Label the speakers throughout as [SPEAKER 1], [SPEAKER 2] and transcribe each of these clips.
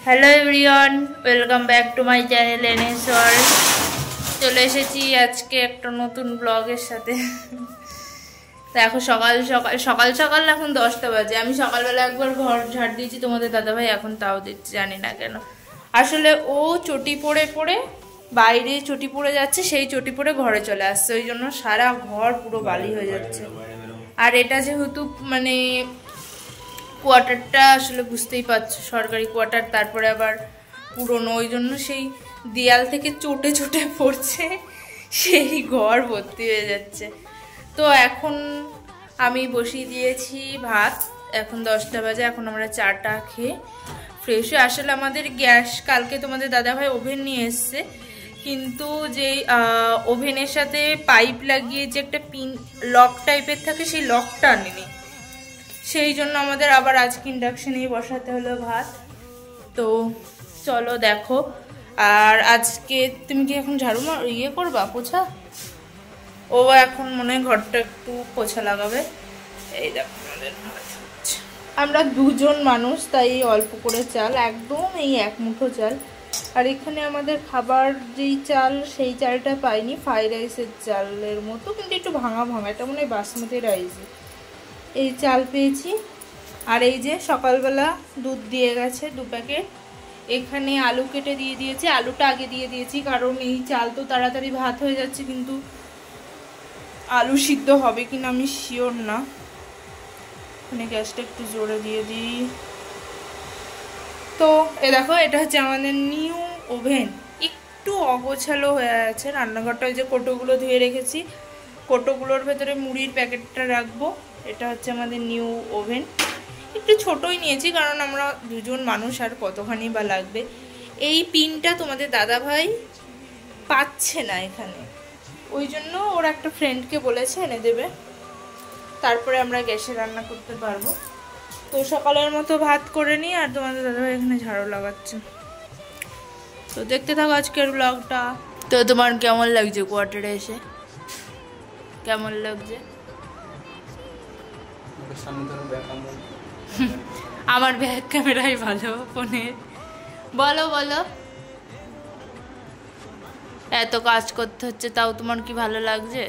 [SPEAKER 1] Hello everyone, welcome back to my channel NS world. চলে এসেছি আজকে একটা নতুন ব্লগের সাথে। দেখো সকাল সকাল এখন 10টা বাজে। আমি সকালবেলা একবার ঘর ঝাড় দিয়েছি তোমাদের দাদাভাই, এখন তাও দিচ্ছি, জানি না কেন। আসলে ও চটি পরে পরে বাইরে চটি পরে যাচ্ছে, সেই চটি পরে ঘরে চলে আসছে, ওই জন্য সারা ঘর পুরো বালি হয়ে যাচ্ছে। আর এটা যেহেতু মানে কোয়ার্টারটা আসলে বুঝতেই পারছো সরকারি কোয়ার্টার, তারপরে আবার পুরনো, ওই জন্য সেই দেয়াল থেকে চটে চটে পড়ছে, সেই ঘর ভর্তি হয়ে যাচ্ছে। তো এখন আমি বসিয়ে দিয়েছি ভাত, এখন 10টা বাজে। এখন আমরা চাটা খেয়ে ফ্রেশ হয়ে, আসলে আমাদের গ্যাস কালকে তোমাদের দাদাভাই ওভেন নিয়ে এসছে, কিন্তু যেই ওভেনের সাথে পাইপ লাগিয়ে যে একটা পিন লক টাইপের থাকে, সেই লকটা আনেনি, সেই জন্য আমাদের আবার আজকে ইন্ডাকশনেই বসাতে হলো ভাত। তো চলো দেখো। আর আজকে তুমি কি এখন ঝাড়ু করবা, পোছা? ও এখন মনে হয় ঘরটা একটু পোছা লাগাবে। এই দেখো আমাদের ভাত হচ্ছে। আমরা দুজন মানুষ, তাই অল্প করে চাল, একদম এই এক মুঠো চাল। আর এখানে আমাদের খাবার যেই চাল, সেই চালটা পাইনি, ফ্রাইড রাইসের চালের মতো, কিন্তু একটু ভাঙা ভাঙা, এটা মনে হয় বাসমতি রাইস, এই চাল পেয়েছি। আর এই যে সকালবেলা দুধ দিয়ে গেছে 2 প্যাকেট। এখানে আলু কেটে দিয়ে দিয়েছি, আলুটা আগে দিয়ে দিয়েছি কারণ এই চাল তো তাড়াতাড়ি ভাত হয়ে যাচ্ছে, কিন্তু আলু সিদ্ধ হবে কিনা আমি শিওর না। মানে গ্যাসটা একটু জোরে দিয়ে দিই। তো এ দেখো, এটা হচ্ছে আমাদের নিউ ওভেন। একটু অগোছালো হয়ে আছে রান্নাঘরটা, ওই যে কোটোগুলো ধুয়ে রেখেছি, কোটোগুলোর ভেতরে মুড়ির প্যাকেটটা রাখবো। এটা হচ্ছে আমাদের নিউ ওভেন। একটু ছোটই নিয়েছি কারণ আমরা দুজন মানুষ, আর কতখানি বা লাগবে। এই পিনটা তোমাদের দাদাভাই পাচ্ছে না এখানে, ওই জন্য ওর একটা ফ্রেন্ডকে বলেছে এনে দেবে, তারপরে আমরা গ্যাসে রান্না করতে পারবো। তো সকালের মতো ভাত করে নিই, আর তোমাদের দাদাভাই এখানে ঝাড়ু লাগাচ্ছে। তো দেখতে থাকো আজকের ব্লগটা। তো তোমার কেমন লাগছে কোয়ার্টারে এসে? কেমন লাগছে? আমার ব্যাক ক্যামেরাই ভালো ফোনের। বলো বলো, এত কাজ করতে হচ্ছে, তাও তোমার কি ভালো লাগছে?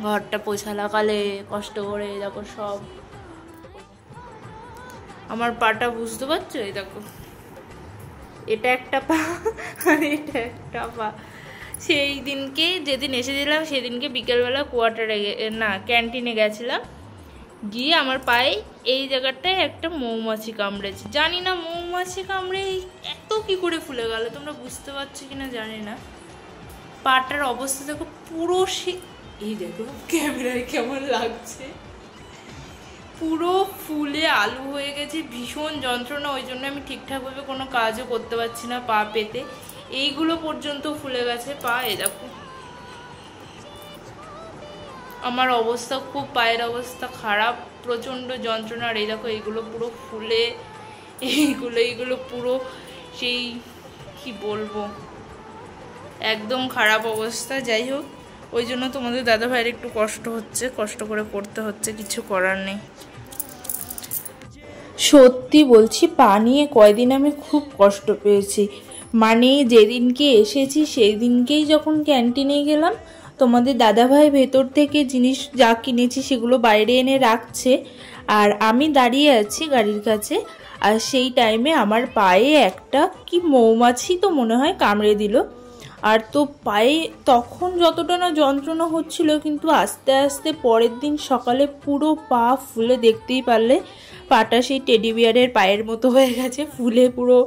[SPEAKER 1] ঘরটা পোছা লাগালে কষ্ট করে, দেখো সব আমার পাটা বুঝতে পারছো, এই দেখো এটা একটা পা আর এটা একটা পা। সেই দিনকে যেদিন এসেছিলাম সেদিনকে বিকেলবেলা কোয়ার্টারে না ক্যান্টিনে গেছিলাম, গিয়ে আমার পায়ে এই জায়গাটায় একটা মৌমাছি কামড়েছে। জানি না মৌমাছি কামড়ে এত কি করে ফুলে গেল, তোমরা বুঝতে পারছো কিনা জানি না। পাটার অবস্থা দেখো পুরো, এই দেখো ক্যামেরায় কেমন লাগছে, পুরো ফুলে আলু হয়ে গেছে, ভীষণ যন্ত্রণা। ওই জন্য আমি ঠিকঠাকভাবে কোনো কাজও করতে পারছি না পা পেতে, এইগুলো পর্যন্ত ফুলে গেছে পা। এই দেখো আমার অবস্থা খুব, পায়ের অবস্থা খারাপ, প্রচণ্ড যন্ত্রণা। আর এই দেখো এইগুলো পুরো ফুলে, এইগুলো পুরো সেই কি বলবো, একদম খারাপ অবস্থা। যাই হোক, ওই জন্য তোমাদের দাদাভাইয়ের একটু কষ্ট হচ্ছে, কষ্ট করে করতে হচ্ছে, কিছু করার নেই। সত্যি বলছি, পা নিয়ে কয়দিন আমি খুব কষ্ট পেয়েছি। মানে যেদিনকে এসেছি সেই দিনকেই যখন ক্যান্টিনে গেলাম, তোমাদের দাদাভাই ভেতর থেকে জিনিস যা কিনেছি সেগুলো বাইরে এনে রাখছে, আর আমি দাঁড়িয়ে আছি গাড়ির কাছে। আর সেই টাইমে আমার পায়ে একটা কি মৌমাছি তো মনে হয় কামড়ে দিল। আর তো পায়ে তখন যতটা না যন্ত্রণা হচ্ছিল, কিন্তু আস্তে আস্তে পরের দিন সকালে পুরো পা ফুলে, দেখতেই পারলে পাটা সেই টেডি বিয়ারের পায়ের মতো হয়ে গেছে, ফুলে পুরো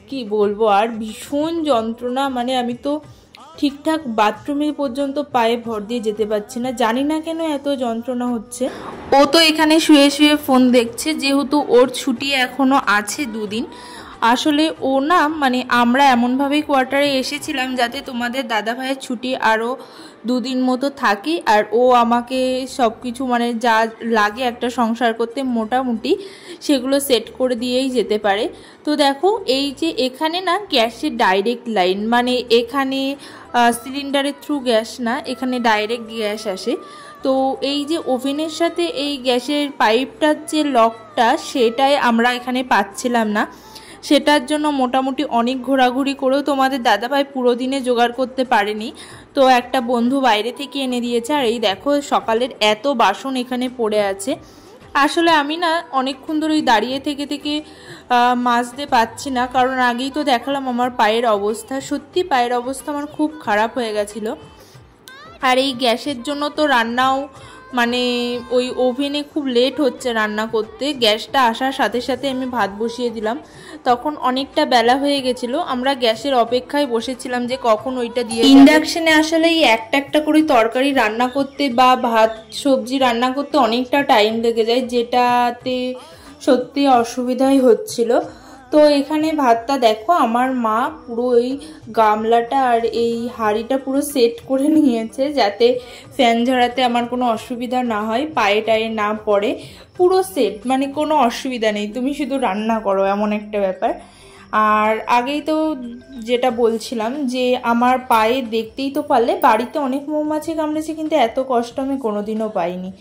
[SPEAKER 1] কি বলবো। আর ভীষণ যন্ত্রণা, মানে আমি তো ঠিকঠাক বাথরুমে পর্যন্ত পায়ে ভর দিয়ে যেতে পারছি না, জানি না কেন এত যন্ত্রণা হচ্ছে। ও তো এখানে শুয়ে শুয়ে ফোন দেখছে, যেহেতু ওর ছুটি এখনো আছে 2 দিন। আসলে ও না, মানে আমরা এমনভাবেই কোয়ার্টারে এসেছিলাম যাতে তোমাদের দাদাভাইয়ের ছুটি আরও 2 দিন মতো থাকে, আর ও আমাকে সব কিছু মানে যা লাগে একটা সংসার করতে মোটামুটি সেগুলো সেট করে দিয়েই যেতে পারে। তো দেখো এই যে এখানে না গ্যাসের ডাইরেক্ট লাইন, মানে এখানে সিলিন্ডারের থ্রু গ্যাস না, এখানে ডাইরেক্ট গ্যাস আসে। তো এই যে ওভেনের সাথে এই গ্যাসের পাইপটার যে লকটা সেটাই আমরা এখানে পাচ্ছিলাম না, সেটার জন্য মোটামুটি অনেক ঘোরাঘুরি করেও তোমাদের দাদাভাই পুরো দিনে জোগাড় করতে পারেনি। তো একটা বন্ধু বাইরে থেকে এনে দিয়েছে। আর এই দেখো সকালের এত বাসন এখানে পড়ে আছে। আসলে আমি না অনেকক্ষণ ধরে ওই দাঁড়িয়ে থেকে থেকে মাজতে পারছি না, কারণ আগেই তো দেখালাম আমার পায়ের অবস্থা, সত্যি পায়ের অবস্থা আমার খুব খারাপ হয়ে গেছিলো। আর এই গ্যাসের জন্য তো রান্নাও মানে ওই ওভেনে খুব লেট হচ্ছে রান্না করতে। গ্যাসটা আসার সাথে সাথে আমি ভাত বসিয়ে দিলাম, তখন অনেকটা বেলা হয়ে গেছিলো। আমরা গ্যাসের অপেক্ষায় বসেছিলাম যে কখন ওইটা দিয়ে। ইন্ডাকশনে আসলে এই একটা একটা করে তরকারি রান্না করতে বা ভাত সবজি রান্না করতে অনেকটা টাইম লেগে যায়, যেটাতে সত্যি অসুবিধাই হচ্ছিল। তো এখানে ভাতটা দেখো আমার মা পুরো ওই গামলাটা আর এই হাঁড়িটা পুরো সেট করে নিয়েছে, যাতে ফ্যান ঝরাতে আমার কোনো অসুবিধা না হয়, পায়ে টায়ে না পড়ে। পুরো সেট, মানে কোনো অসুবিধা নেই, তুমি শুধু রান্না করো, এমন একটা ব্যাপার। আর আগেই তো যেটা বলছিলাম যে আমার পায়ে দেখতেই তো পারলে বাড়িতে অনেক মৌমাছি কামড়েছে, কিন্তু এত কষ্ট আমি কোনোদিনও পাইনি।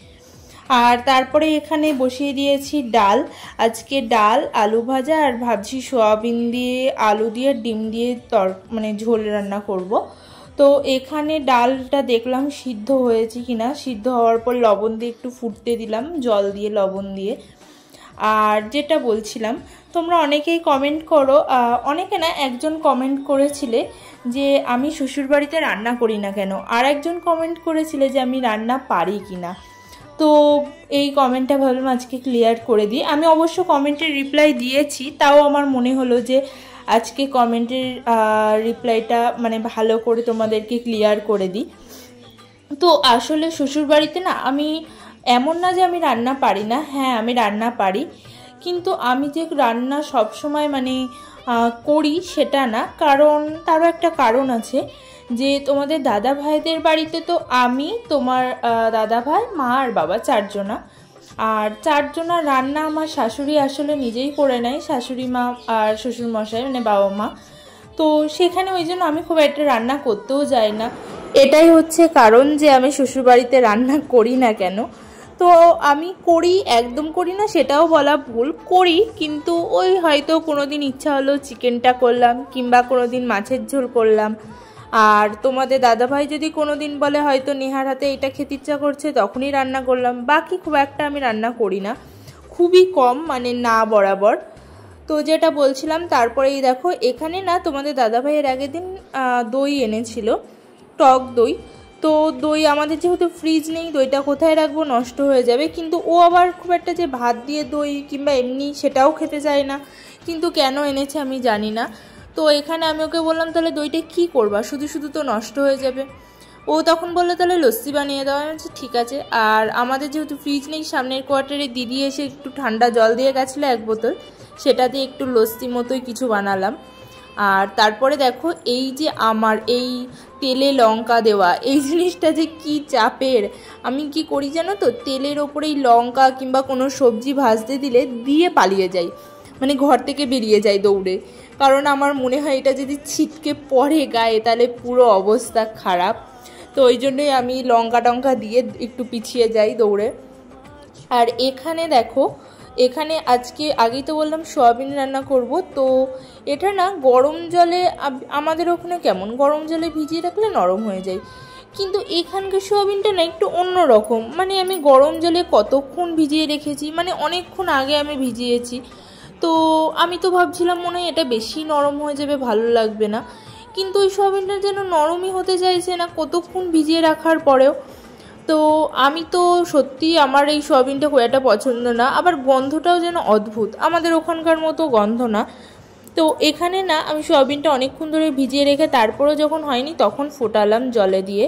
[SPEAKER 1] আর তারপরে এখানে বসিয়ে দিয়েছি ডাল। আজকে ডাল, আলু ভাজা আর ভাবছি সোয়াবিন দিয়ে আলু দিয়ে ডিম দিয়ে মানে ঝোল রান্না করব। তো এখানে ডালটা দেখলাম সিদ্ধ হয়েছে কিনা, সিদ্ধ হওয়ার পর লবণ দিয়ে একটু ফুটতে দিলাম, জল দিয়ে লবণ দিয়ে। আর যেটা বলছিলাম, তোমরা অনেকেই কমেন্ট করো, অনেকে না, একজন কমেন্ট করেছিলে যে আমি শ্বশুরবাড়িতে রান্না করি না কেন, আর একজন কমেন্ট করেছিলে যে আমি রান্না পারি কিনা। তো এই কমেন্টটা ভাবলাম আজকে ক্লিয়ার করে দিই। আমি অবশ্য কমেন্টের রিপ্লাই দিয়েছি, তাও আমার মনে হলো যে আজকে কমেন্টের রিপ্লাইটা মানে ভালো করে তোমাদেরকে ক্লিয়ার করে দিই। তো আসলে শ্বশুরবাড়িতে না আমি এমন না যে আমি রান্না পারি না, হ্যাঁ আমি রান্না পারি, কিন্তু আমি যে রান্না সবসময় মানে করি সেটা না, কারণ তারও একটা কারণ আছে। যে তোমাদের দাদা ভাইদের বাড়িতে তো আমি, তোমার দাদা ভাই, মা আর বাবা, চারজনা। আর চারজনা রান্না আমার শাশুড়ি আসলে নিজেই করে নেয়, শাশুড়ি মা আর শ্বশুরমশাই মানে বাবা মা। তো সেখানে ওই জন্য আমি খুব একটা রান্না করতেও যাই না। এটাই হচ্ছে কারণ যে আমি শ্বশুরবাড়িতে রান্না করি না কেন। তো আমি করি, একদম করি না সেটাও বলা ভুল, করি, কিন্তু ওই হয়তো কোনো দিন ইচ্ছা হলো চিকেনটা করলাম, কিংবা কোনো দিন মাছের ঝোল করলাম। আর তোমাদের দাদাভাই যদি কোনো দিন বলে হয়তো নেহার হাতে এটা খেতে ইচ্ছা করছে, তখনই রান্না করলাম। বাকি খুব একটা আমি রান্না করি না, খুবই কম, মানে না বরাবর। তো যেটা বলছিলাম, তারপরেই দেখো এখানে না তোমাদের দাদাভাইয়ের আগের দিন দই এনেছিল, টক দই। তো দই আমাদের যেহেতু ফ্রিজ নেই, দইটা কোথায় রাখবো, নষ্ট হয়ে যাবে। কিন্তু ও আবার খুব একটা যে ভাত দিয়ে দই কিংবা এমনি সেটাও খেতে চায় না, কিন্তু কেন এনেছে আমি জানি না। তো এখানে আমি ওকে বললাম তাহলে দইটা কী করবা, শুধু শুধু তো নষ্ট হয়ে যাবে। ও তখন বললো তাহলে লস্যি বানিয়ে দেওয়া। আমি বলছি ঠিক আছে। আর আমাদের যেহেতু ফ্রিজ নেই, সামনের কোয়ার্টারে দিদি এসে একটু ঠান্ডা জল দিয়ে গেছিলো 1 বোতল, সেটা দিয়ে একটু লস্যি মতোই কিছু বানালাম। আর তারপরে দেখো এই যে আমার এই তেলে লঙ্কা দেওয়া এই জিনিসটা যে কি চাপের। আমি কি করি জানো তো, তেলের ওপরেই লঙ্কা কিংবা কোনো সবজি ভাজতে দিলে দিয়ে পালিয়ে যাই, মানে ঘর থেকে বেরিয়ে যাই দৌড়ে, কারণ আমার মনে হয় এটা যদি ছিটকে পড়ে গায়ে তাহলে পুরো অবস্থা খারাপ। তো ওই জন্যই আমি লঙ্কা টঙ্কা দিয়ে একটু পিছিয়ে যাই দৌড়ে। আর এখানে দেখো, এখানে আজকে আগেই তো বললাম সোয়াবিন রান্না করব। তো এটা না গরম জলে, আমাদের ওখানে কেমন গরম জলে ভিজিয়ে রাখলে নরম হয়ে যায়, কিন্তু এখানকার সোয়াবিনটা না একটু অন্য রকম। মানে আমি গরম জলে কতক্ষণ ভিজিয়ে রেখেছি, মানে অনেকক্ষণ আগে আমি ভিজিয়েছি। তো আমি তো ভাবছিলাম মনে হয় এটা বেশি নরম হয়ে যাবে, ভালো লাগবে না, কিন্তু ওই সোয়াবিনটা যেন নরমই হতে চাইছে না কতক্ষণ ভিজিয়ে রাখার পরেও। তো আমি তো সত্যি আমার এই সোয়াবিনটা খুব একটা পছন্দ না, আবার গন্ধটাও যেন অদ্ভুত, আমাদের ওখানকার মতো গন্ধ না। তো এখানে না আমি সোয়াবিনটা অনেকক্ষণ ধরে ভিজিয়ে রেখে তারপরেও যখন হয়নি তখন ফোটালাম জলে দিয়ে।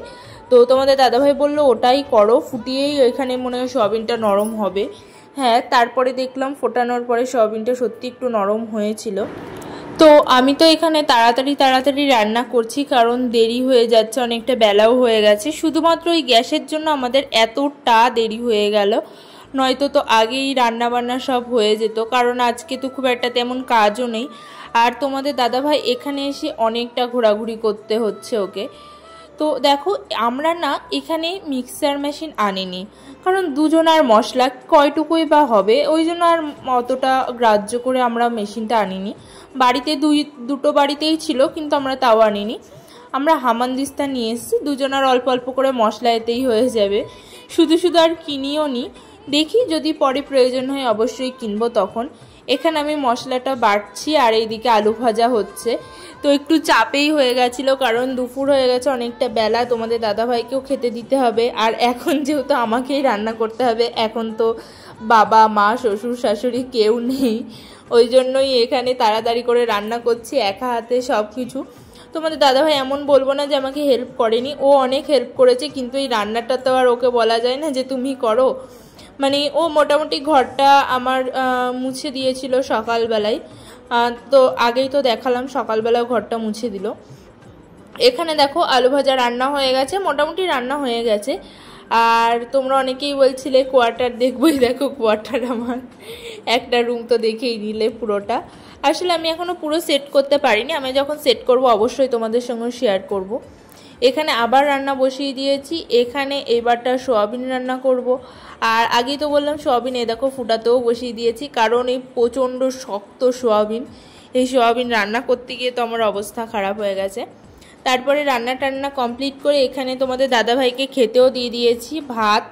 [SPEAKER 1] তো তোমাদের দাদাভাই বললো ওটাই করো, ফুটিয়েই এখানে মনে হয় সোয়াবিনটা নরম হবে। হ্যাঁ, তারপরে দেখলাম ফোটানোর পরে সোয়াবিনটা সত্যি একটু নরম হয়েছিল। তো আমি তো এখানে তাড়াতাড়ি রান্না করছি, কারণ দেরি হয়ে যাচ্ছে, অনেকটা বেলাও হয়ে গেছে। শুধুমাত্র ওই গ্যাসের জন্য আমাদের এতটা দেরি হয়ে গেল, নয়তো তো আগেই রান্না বান্না সব হয়ে যেত, কারণ আজকে তো খুব একটা তেমন কাজও নেই। আর তোমাদের দাদাভাই এখানে এসে অনেকটা ঘোরাঘুরি করতে হচ্ছে ওকে। তো দেখো আমরা না এখানে মিক্সার মেশিন আনিনি, কারণ দুজনার মশলা কয়টুকুই বা হবে, ওই জন্য আর অতটা গ্রাহ্য করে আমরা মেশিনটা আনিনি। বাড়িতে দুটো বাড়িতেই ছিল, কিন্তু আমরা তাও আনিনি। আমরা হামানদিস্তা নিয়ে এসেছি, দুজনার অল্প অল্প করে মশলা এতেই হয়ে যাবে। শুধু শুধু আর কিনিও নি, দেখি যদি পরে প্রয়োজন হয় অবশ্যই কিনবো তখন। এখানে আমি মশলাটা বাটছি আর এইদিকে আলু ভাজা হচ্ছে। তো একটু চাপেই হয়ে গেছিলো, কারণ দুপুর হয়ে গেছে অনেকটা বেলা, তোমাদের দাদাভাইকেও খেতে দিতে হবে। আর এখন যেহেতু আমাকেই রান্না করতে হবে, এখন তো বাবা মা শ্বশুর শাশুড়ি কেউ নেই, ওই জন্যই এখানে তাড়াতাড়ি করে রান্না করছি একা হাতে সব কিছু। তোমাদের দাদাভাই এমন বলবো না যে আমাকে হেল্প করেনি, ও অনেক হেল্প করেছে, কিন্তু এই রান্নাটা তো আর ওকে বলা যায় না যে তুমি করো। মানে ও মোটামুটি ঘরটা আমার মুছে দিয়েছিল সকালবেলায়, তো আগেই তো দেখালাম সকালবেলা ঘরটা মুছে দিল। এখানে দেখো আলু ভাজা রান্না হয়ে গেছে, মোটামুটি রান্না হয়ে গেছে। আর তোমরা অনেকেই বলছিলে কোয়ার্টার দেখবোই, দেখো কোয়ার্টার আমার একটা রুম তো দেখেই নিলে পুরোটা। আসলে আমি এখনও পুরো সেট করতে পারিনি, আমি যখন সেট করব অবশ্যই তোমাদের সঙ্গে শেয়ার করব। এখানে আবার রান্না বসিয়ে দিয়েছি, এখানে এবারটা সোয়াবিন রান্না করব। আর আগেই তো বললাম সোয়াবিন, এ দেখো ফুটাতেও বসিয়ে দিয়েছি, কারণ এই প্রচণ্ড শক্ত সোয়াবিন, এই সোয়াবিন রান্না করতে গিয়ে তো আমার অবস্থা খারাপ হয়ে গেছে। তারপরে রান্না টান্না কমপ্লিট করে এখানে তোমাদের দাদাভাইকে খেতেও দিয়ে দিয়েছি ভাত।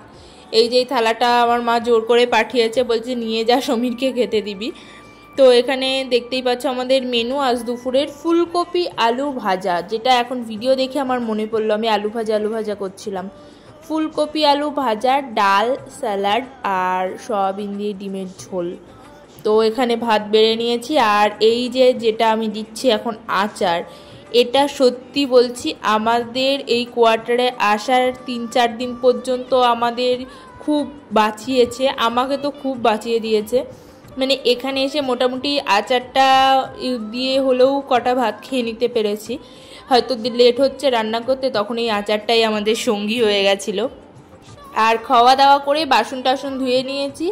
[SPEAKER 1] এই যে থালাটা আমার মা জোর করে পাঠিয়েছে, বলছে নিয়ে যা সমীরকে খেতে দিবি। তো এখানে দেখতেই পাচ্ছ আমাদের মেনু আজ দুপুরের ফুলকপি আলু ভাজা, যেটা এখন ভিডিও দেখে আমার মনে পড়লো আমি আলু ভাজা করছিলাম। ফুলকপি আলু ভাজা, ডাল, স্যালাড আর সয়াবিন দিয়ে ডিমের ঝোল। তো এখানে ভাত বেড়ে নিয়েছি। আর এই যেটা আমি দিচ্ছি এখন আচার, এটা সত্যি বলছি আমাদের এই কোয়ার্টারে আসার 3-4 দিন পর্যন্ত আমাদের খুব বাঁচিয়েছে, আমাকে তো খুব বাঁচিয়ে দিয়েছে। মানে এখানে এসে মোটামুটি আচারটা দিয়ে হলেও কটা ভাত খেয়ে নিতে পেরেছি। হয়তো লেট হচ্ছে রান্না করতে, তখন এই আচারটাই আমাদের সঙ্গী হয়ে গেছিলো। আর খাওয়া দাওয়া করে বাসন টাসন ধুয়ে নিয়েছি,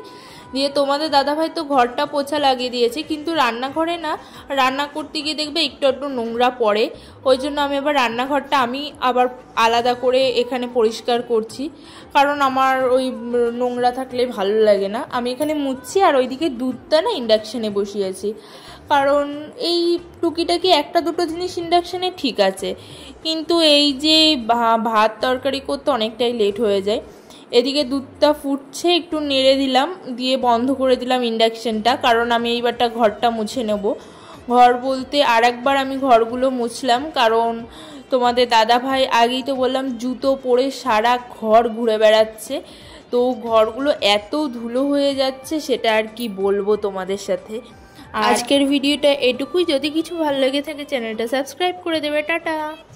[SPEAKER 1] দিয়ে তোমাদের দাদাভাই তো ঘরটা পোছা লাগিয়ে দিয়েছে, কিন্তু রান্নাঘরে না রান্না করতে গিয়ে দেখবে একটু নোংরা পড়ে, ওই জন্য আমি আবার রান্নাঘরটা আমি আবার আলাদা করে এখানে পরিষ্কার করছি, কারণ আমার ওই নোংরা থাকলে ভালো লাগে না। আমি এখানে মুছছি আর ওইদিকে দুধটা না ইন্ডাকশানে বসিয়েছি, কারণ এই টুকিটাকি একটা দুটো জিনিস ইন্ডাকশানে ঠিক আছে, কিন্তু এই যে ভাত তরকারি করতে অনেকটাই লেট হয়ে যায়। এদিকে দুধটা ফুটছে, একটু নেড়ে দিলাম, দিয়ে বন্ধ করে দিলাম ইন্ডাকশানটা, কারণ আমি এইবারটা ঘরটা মুছে নেব। ঘর বলতে আর একবার আমি ঘরগুলো মুছলাম, কারণ তোমাদের দাদাভাই আগেই তো বললাম জুতো পরে সারা ঘর ঘুরে বেড়াচ্ছে, তো ঘরগুলো এত ধুলো হয়ে যাচ্ছে সেটা আর কি বলবো তোমাদের সাথে। আজকের ভিডিওটা এটুকুই, যদি কিছু ভালো লেগে থাকে চ্যানেলটা সাবস্ক্রাইব করে দেবে। টাটা।